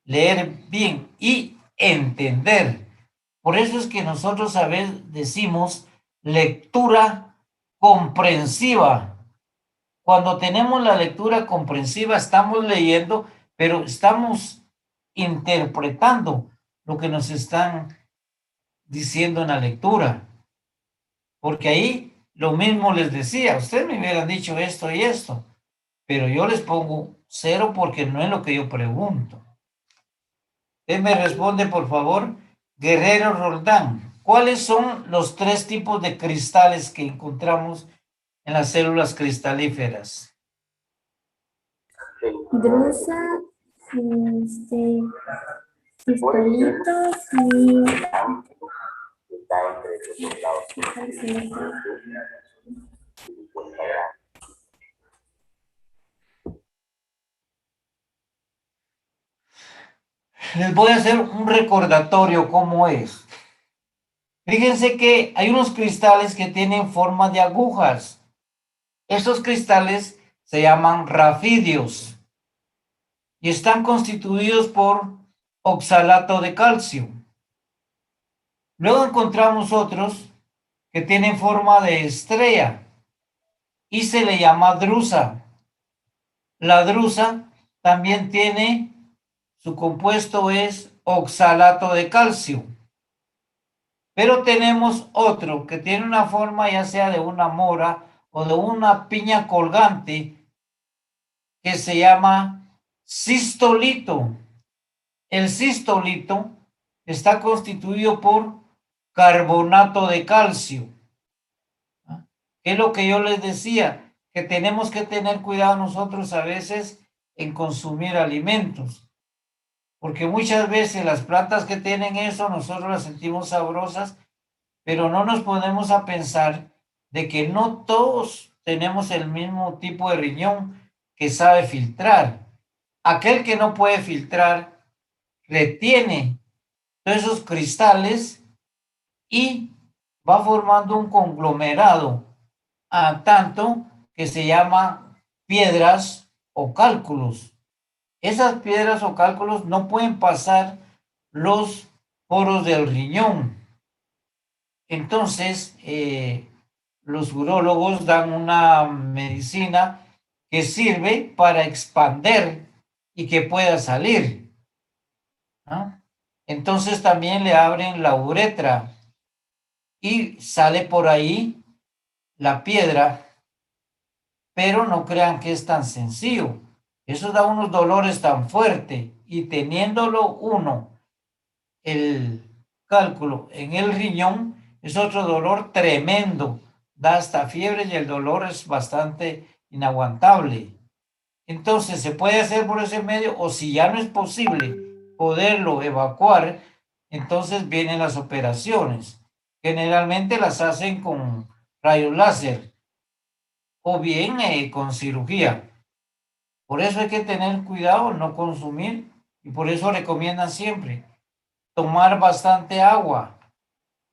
[SPEAKER 1] leer bien y entender. Por eso es que nosotros a veces decimos lectura comprensiva. Cuando tenemos la lectura comprensiva, estamos leyendo, pero estamos interpretando lo que nos están diciendo en la lectura. Porque ahí lo mismo les decía, ustedes me hubieran dicho esto y esto, pero yo les pongo 0 porque no es lo que yo pregunto. Usted me responde, por favor, Guerrero Roldán. ¿Cuáles son los 3 tipos de cristales que encontramos en las células cristalíferas?
[SPEAKER 15] Drusa, cistolitos y...
[SPEAKER 1] Les voy a hacer un recordatorio cómo es. Fíjense que hay unos cristales que tienen forma de agujas. Estos cristales se llaman rafidios y están constituidos por oxalato de calcio. Luego encontramos otros que tienen forma de estrella y se le llama drusa. La drusa también tiene, su compuesto es oxalato de calcio. Pero tenemos otro que tiene una forma ya sea de una mora o de una piña colgante que se llama cistolito. El cistolito está constituido por carbonato de calcio. Es lo que yo les decía, que tenemos que tener cuidado nosotros a veces en consumir alimentos. Porque muchas veces las plantas que tienen eso, nosotros las sentimos sabrosas, pero no nos ponemos a pensar de que no todos tenemos el mismo tipo de riñón que sabe filtrar. Aquel que no puede filtrar retiene todos esos cristales y va formando un conglomerado, a tanto que se llama piedras o cálculos. Esas piedras o cálculos no pueden pasar los poros del riñón. Entonces, los urólogos dan una medicina que sirve para expander y que pueda salir, ¿no? Entonces también le abren la uretra y sale por ahí la piedra, pero no crean que es tan sencillo. Eso da unos dolores tan fuertes y teniéndolo uno el cálculo en el riñón es otro dolor tremendo, da hasta fiebre y el dolor es bastante inaguantable. Entonces se puede hacer por ese medio o si ya no es posible poderlo evacuar, entonces vienen las operaciones. Generalmente las hacen con rayos láser o bien con cirugía. Por eso hay que tener cuidado, no consumir y por eso recomiendan siempre tomar bastante agua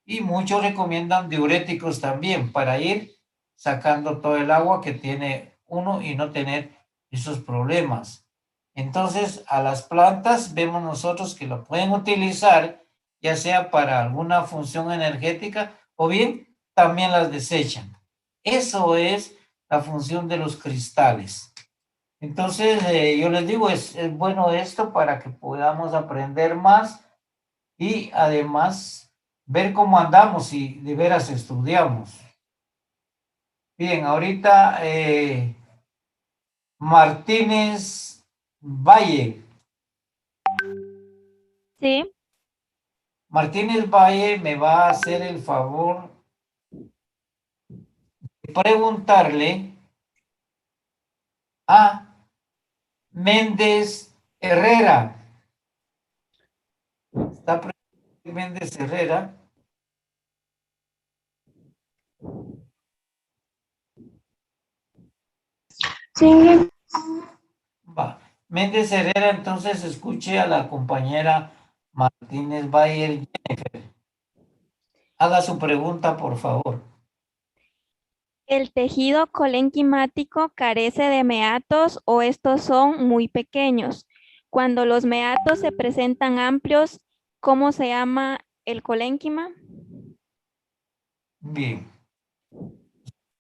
[SPEAKER 1] y muchos recomiendan diuréticos también para ir sacando todo el agua que tiene uno y no tener esos problemas. Entonces, a las plantas vemos nosotros que lo pueden utilizar ya sea para alguna función energética o bien también las desechan. Eso es la función de los cristales. Entonces, yo les digo, es bueno esto para que podamos aprender más y además ver cómo andamos y de veras estudiamos. Bien, ahorita Martínez Valle.
[SPEAKER 4] Sí.
[SPEAKER 1] Martínez Valle me va a hacer el favor de preguntarle a Méndez Herrera. Está Méndez Herrera.
[SPEAKER 15] Sí.
[SPEAKER 1] Va. Méndez Herrera, entonces escuche a la compañera Martínez Bayer Jennifer. Haga su pregunta, por favor.
[SPEAKER 4] ¿El tejido colenquimático carece de meatos o estos son muy pequeños? Cuando los meatos se presentan amplios, ¿cómo se llama el colénquima?
[SPEAKER 1] Bien.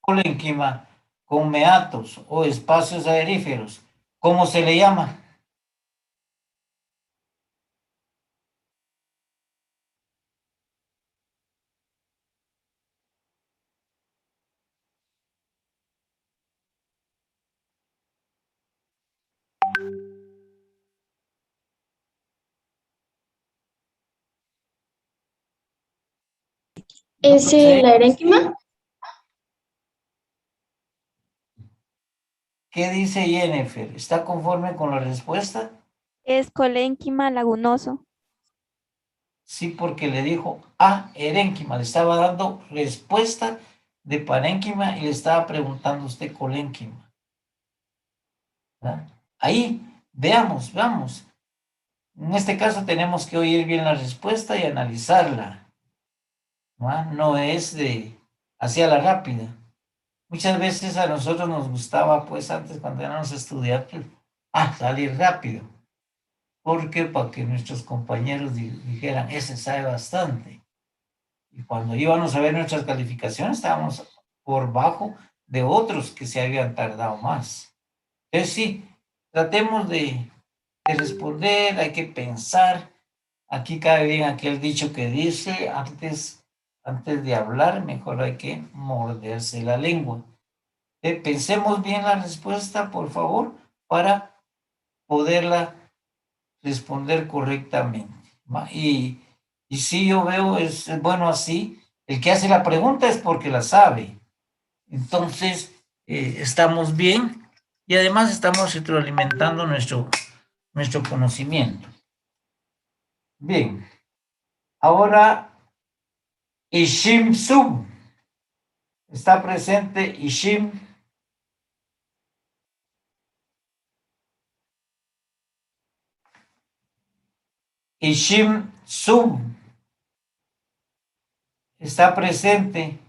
[SPEAKER 1] Colénquima con meatos o espacios aeríferos. ¿Cómo se le llama?
[SPEAKER 15] ¿Es la erénquima?
[SPEAKER 1] ¿Qué dice Jennifer? ¿Está conforme con la respuesta?
[SPEAKER 4] Es colénquima lagunoso.
[SPEAKER 1] Sí, porque le dijo erénquima. Le estaba dando respuesta de parénquima y le estaba preguntando usted colénquima. ¿Verdad? Ahí, veamos. En este caso tenemos que oír bien la respuesta y analizarla. No es de hacia la rápida. Muchas veces a nosotros nos gustaba, pues antes cuando éramos estudiantes, salir rápido. Porque para que nuestros compañeros dijeran, ese sabe bastante. Y cuando íbamos a ver nuestras calificaciones, estábamos por bajo de otros que se habían tardado más. Entonces sí, tratemos de responder, hay que pensar. Aquí cae bien aquel dicho que dice, antes de hablar, mejor hay que morderse la lengua. Pensemos bien la respuesta, por favor, para poderla responder correctamente. Y si yo veo, es bueno así, el que hace la pregunta es porque la sabe. Entonces, estamos bien y además estamos retroalimentando nuestro conocimiento. Bien. Ahora, Ishim Sub. Está presente Ishim. Ishim Sub. Está presente.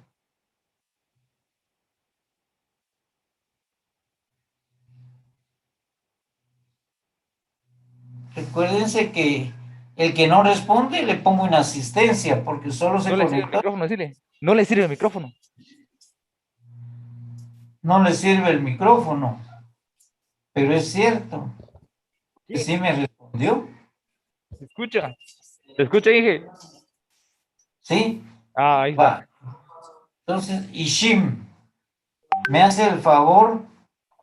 [SPEAKER 1] Recuérdense que El que no responde le pongo inasistencia porque solo se
[SPEAKER 16] No le sirve el
[SPEAKER 1] conectó.
[SPEAKER 16] micrófono, decirle. No le sirve el micrófono.
[SPEAKER 1] No le sirve el micrófono. Pero es cierto. Que
[SPEAKER 16] ¿Qué?
[SPEAKER 1] sí me respondió.
[SPEAKER 16] ¿Se escucha? ¿Se escucha, Inge?
[SPEAKER 1] Sí.
[SPEAKER 16] Ah, ahí
[SPEAKER 1] Va.
[SPEAKER 16] está.
[SPEAKER 1] Entonces, Ishim, me hace el favor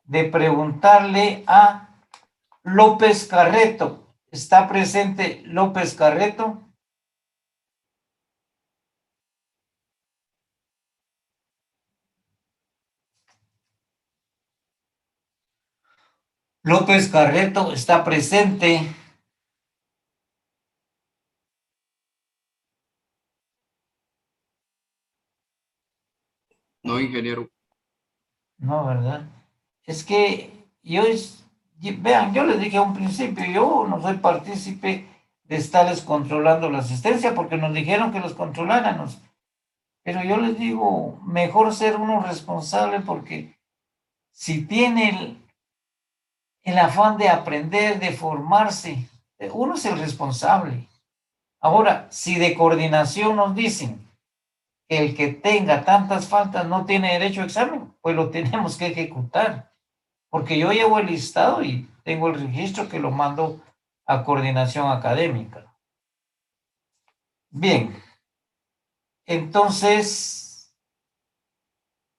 [SPEAKER 1] de preguntarle a López Carreto. ¿Está presente López Carreto? López Carreto está presente.
[SPEAKER 12] No, ingeniero.
[SPEAKER 1] No, ¿verdad? Es que vean, yo les dije a un principio, yo no soy partícipe de estarles controlando la asistencia porque nos dijeron que los controláramos. Pero yo les digo, mejor ser uno responsable porque si tiene el afán de aprender, de formarse, uno es el responsable. Ahora, si de coordinación nos dicen que el que tenga tantas faltas no tiene derecho a examen, pues lo tenemos que ejecutar. Porque yo llevo el listado y tengo el registro que lo mando a coordinación académica. Bien. Entonces,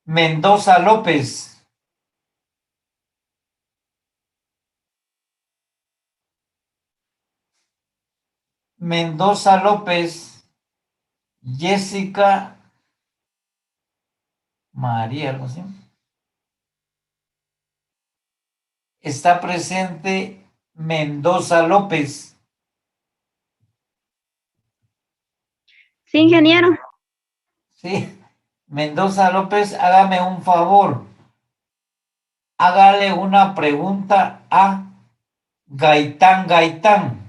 [SPEAKER 1] Mendoza López. Mendoza López. Jessica María, algo así. Está presente Mendoza López.
[SPEAKER 6] Sí, ingeniero.
[SPEAKER 1] Sí. Mendoza López, hágame un favor. Hágale una pregunta a Gaitán Gaitán.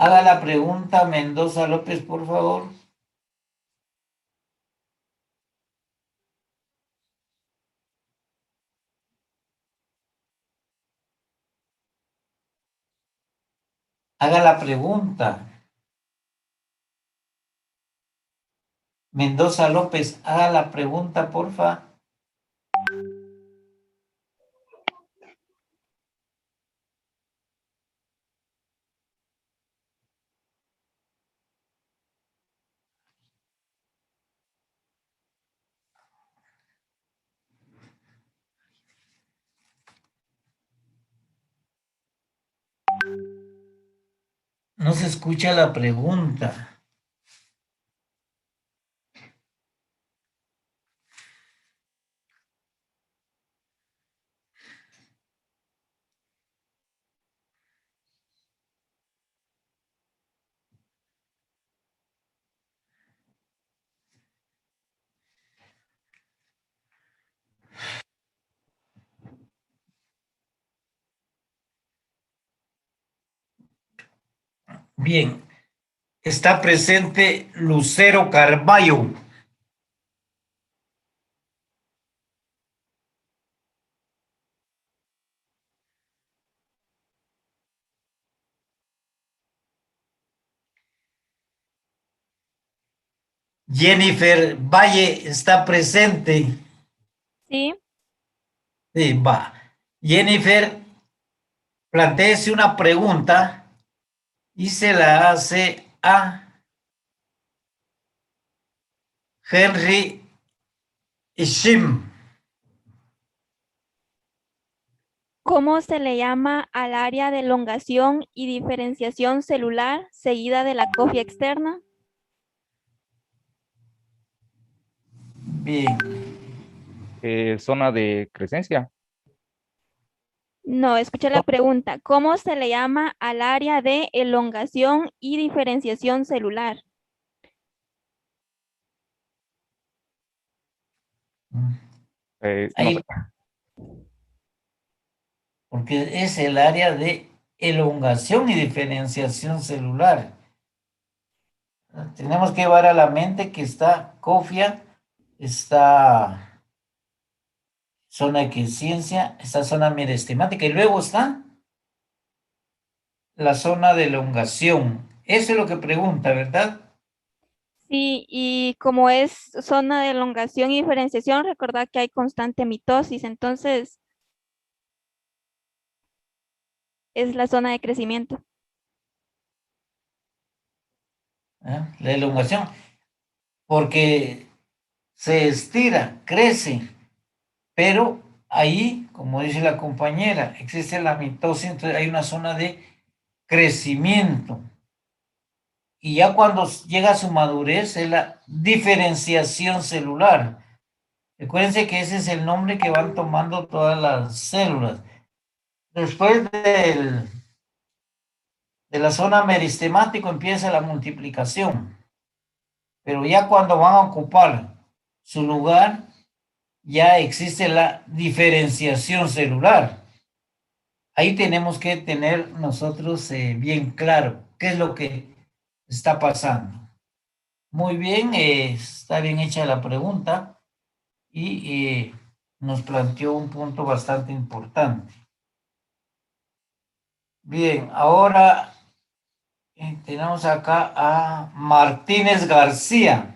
[SPEAKER 1] Haga la pregunta Mendoza López, por favor. Haga la pregunta. Mendoza López, haga la pregunta, porfa. No se escucha la pregunta. Bien. Está presente Lucero Carballo. Jennifer Valle está presente.
[SPEAKER 4] Sí.
[SPEAKER 1] Sí, va. Jennifer, plantéese una pregunta y se la hace a Henry Ishim.
[SPEAKER 4] ¿Cómo se le llama al área de elongación y diferenciación celular seguida de la cofia externa?
[SPEAKER 1] Bien.
[SPEAKER 16] Zona de crecencia.
[SPEAKER 4] No, escucha la pregunta. ¿Cómo se le llama al área de elongación y diferenciación celular?
[SPEAKER 16] No
[SPEAKER 1] Ahí,
[SPEAKER 16] sé.
[SPEAKER 1] porque es el área de elongación y diferenciación celular. Tenemos que llevar a la mente que está cofia está zona de quiescencia, está zona merestemática y luego está la zona de elongación. Eso es lo que pregunta, ¿verdad?
[SPEAKER 4] Sí, y como es zona de elongación y diferenciación, recordad que hay constante mitosis, entonces es la zona de crecimiento.
[SPEAKER 1] La elongación, porque se estira, crece, pero ahí, como dice la compañera, existe la mitosis, entonces hay una zona de crecimiento. Y ya cuando llega a su madurez es la diferenciación celular. Recuérdense que ese es el nombre que van tomando todas las células. Después de la zona meristemática empieza la multiplicación. Pero ya cuando van a ocupar su lugar, ya existe la diferenciación celular. Ahí tenemos que tener nosotros bien claro qué es lo que está pasando. Muy bien, está bien hecha la pregunta y nos planteó un punto bastante importante. Bien, ahora tenemos acá a Martínez García.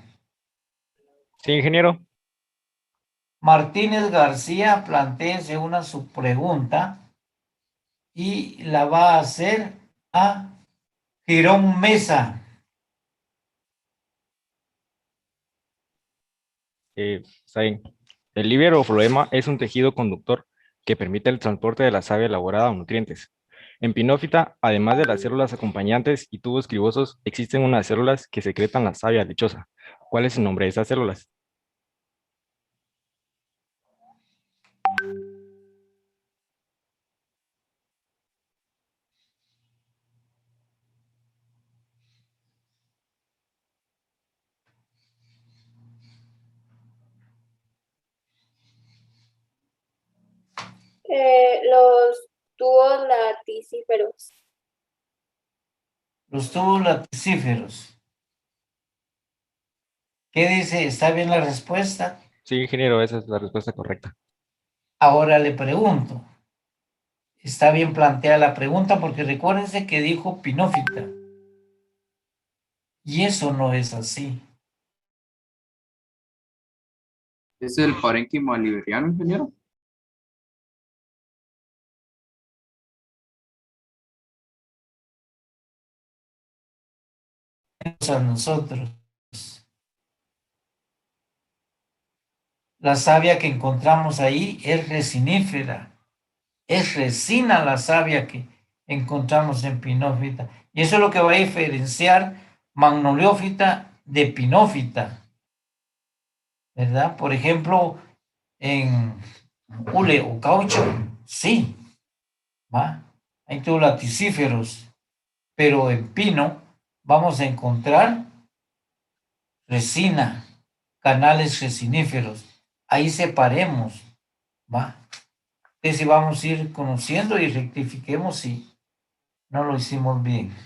[SPEAKER 16] Sí, ingeniero.
[SPEAKER 1] Martínez García, plantéese una subpregunta y la va a hacer a Girón Mesa.
[SPEAKER 16] Está bien. El líbero o floema es un tejido conductor que permite el transporte de la savia elaborada o nutrientes. En pinófita, además de las células acompañantes y tubos cribosos, existen unas células que secretan la savia lechosa. ¿Cuál es el nombre de esas células?
[SPEAKER 2] Los tubos laticíferos.
[SPEAKER 1] Los tubos laticíferos. ¿Qué dice? ¿Está bien la respuesta?
[SPEAKER 16] Sí, ingeniero, esa es la respuesta correcta.
[SPEAKER 1] Ahora le pregunto. Está bien planteada la pregunta porque recuérdense que dijo pinófita. Y eso no es así.
[SPEAKER 12] ¿Es el parénquima liberiano, ingeniero?
[SPEAKER 1] A nosotros. La savia que encontramos ahí es resinífera. Es resina la savia que encontramos en pinófita. Y eso es lo que va a diferenciar magnoliófita de pinófita. ¿Verdad? Por ejemplo, en hule o caucho, sí, ¿va? Hay todos laticíferos, pero en pino vamos a encontrar resina, canales resiníferos. Ahí separemos, ¿va? Entonces vamos a ir conociendo y rectifiquemos si no lo hicimos bien.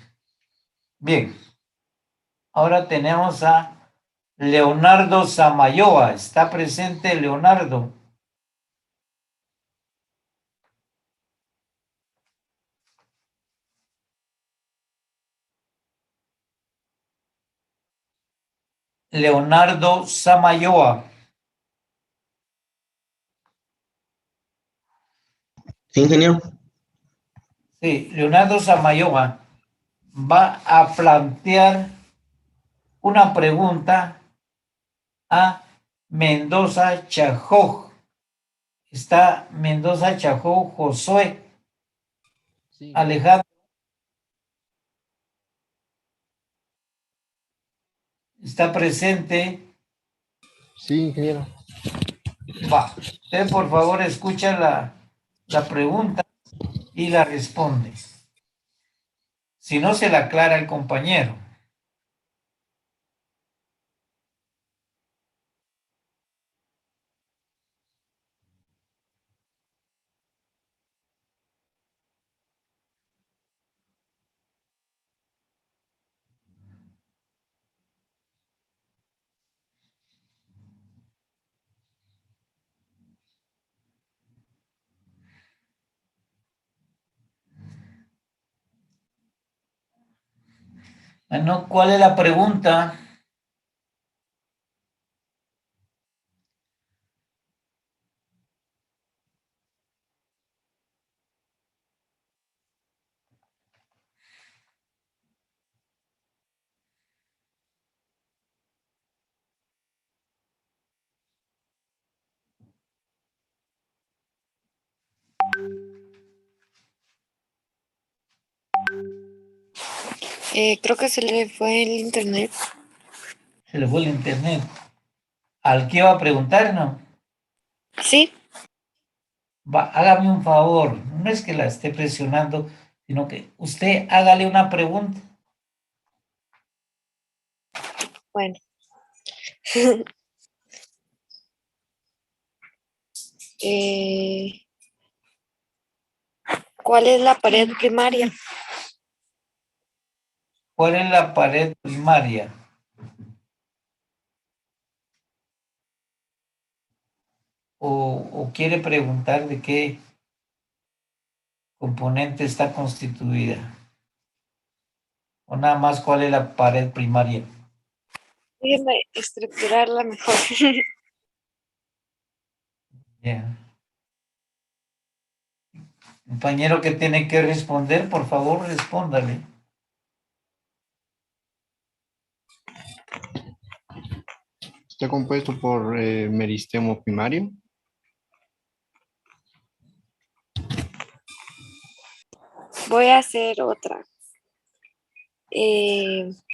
[SPEAKER 1] Bien, ahora tenemos a Leonardo Samayoa. ¿Está presente Leonardo? Leonardo Samayoa.
[SPEAKER 10] Sí, ingeniero.
[SPEAKER 1] Sí, Leonardo Samayoa va a plantear una pregunta a Mendoza Chajoj. Está Mendoza Chajoj Josué.
[SPEAKER 17] Sí.
[SPEAKER 1] Alejandro. ¿Está presente?
[SPEAKER 17] Sí, ingeniero.
[SPEAKER 1] Va. Usted, por favor, escucha la pregunta y la responde. Si no, se la aclara el compañero. Bueno, ¿cuál es la pregunta?
[SPEAKER 14] Creo que se le fue el internet.
[SPEAKER 1] Se le fue el internet. ¿Al qué va a preguntar, no?
[SPEAKER 14] Sí.
[SPEAKER 1] Hágame un favor, no es que la esté presionando, sino que usted hágale una pregunta.
[SPEAKER 14] Bueno. ¿Cuál es la pared primaria?
[SPEAKER 1] ¿Cuál es la pared primaria? ¿O quiere preguntar de qué componente está constituida? ¿O nada más cuál es la pared primaria?
[SPEAKER 14] Déjeme estructurarla mejor.
[SPEAKER 1] Ya. Compañero que tiene que responder, por favor, respóndale.
[SPEAKER 17] Está compuesto por meristemo primario.
[SPEAKER 14] Voy a hacer otra.